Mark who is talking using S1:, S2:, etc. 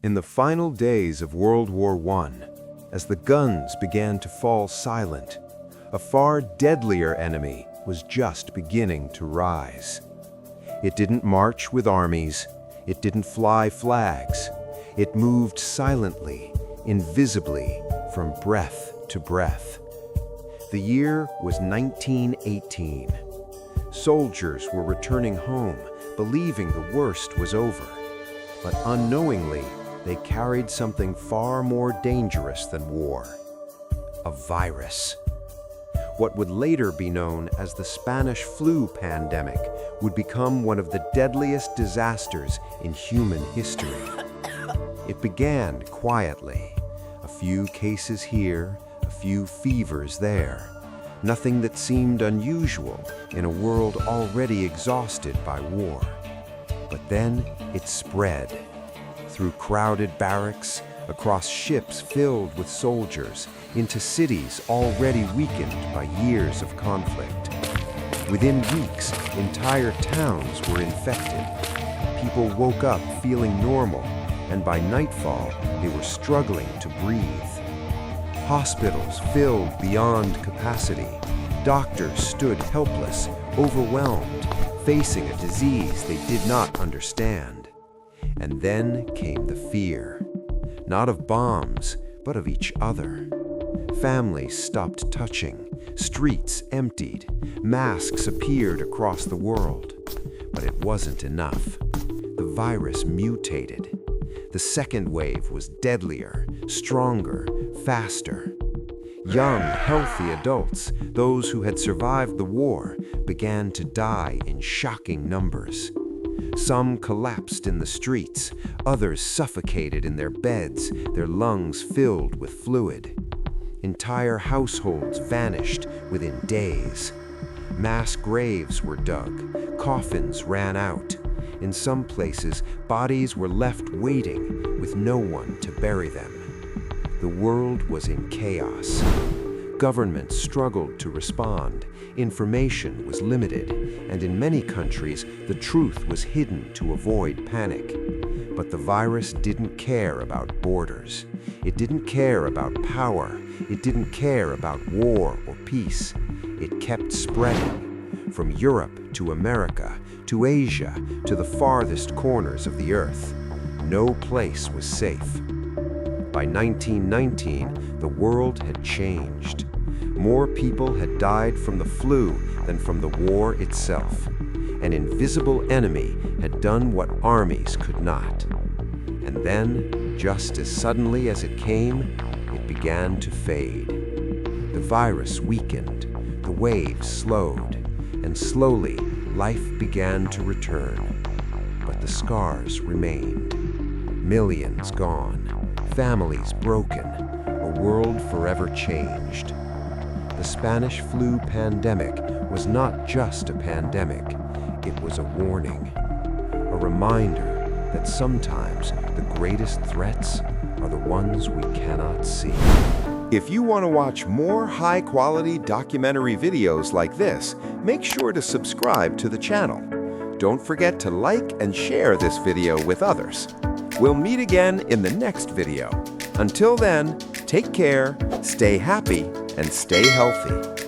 S1: In the final days of World War I, as the guns began to fall silent, a far deadlier enemy was just beginning to rise. It didn't march with armies, it didn't fly flags, it moved silently, invisibly, from breath to breath. The year was 1918. Soldiers were returning home, believing the worst was over. But unknowingly, they carried something far more dangerous than war: a virus. What would later be known as the Spanish flu pandemic would become one of the deadliest disasters in human history. It began quietly. A few cases here, a few fevers there. Nothing that seemed unusual in a world already exhausted by war. But then it spread. Through crowded barracks, across ships filled with soldiers, into cities already weakened by years of conflict. Within weeks, entire towns were infected. People woke up feeling normal, and by nightfall, they were struggling to breathe. Hospitals filled beyond capacity. Doctors stood helpless, overwhelmed, facing a disease they did not understand. And then came the fear, not of bombs, but of each other. Families stopped touching, streets emptied, masks appeared across the world. But it wasn't enough. The virus mutated. The second wave was deadlier, stronger, faster. Young, healthy adults, those who had survived the war, began to die in shocking numbers. Some collapsed in the streets, others suffocated in their beds, their lungs filled with fluid. Entire households vanished within days. Mass graves were dug, coffins ran out. In some places, bodies were left waiting with no one to bury them. The world was in chaos. Governments struggled to respond, information was limited, and in many countries, the truth was hidden to avoid panic. But the virus didn't care about borders. It didn't care about power. It didn't care about war or peace. It kept spreading, from Europe to America, to Asia, to the farthest corners of the earth. No place was safe. By 1919, the world had changed. More people had died from the flu than from the war itself. An invisible enemy had done what armies could not. And then, just as suddenly as it came, it began to fade. The virus weakened, the waves slowed, and slowly life began to return. But the scars remained. Millions gone. Families broken, a world forever changed. The Spanish flu pandemic was not just a pandemic, it was a warning, a reminder that sometimes the greatest threats are the ones we cannot see. If you want to watch more high-quality documentary videos like this, make sure to subscribe to the channel. Don't forget to like and share this video with others. We'll meet again in the next video. Until then, take care, stay happy, and stay healthy.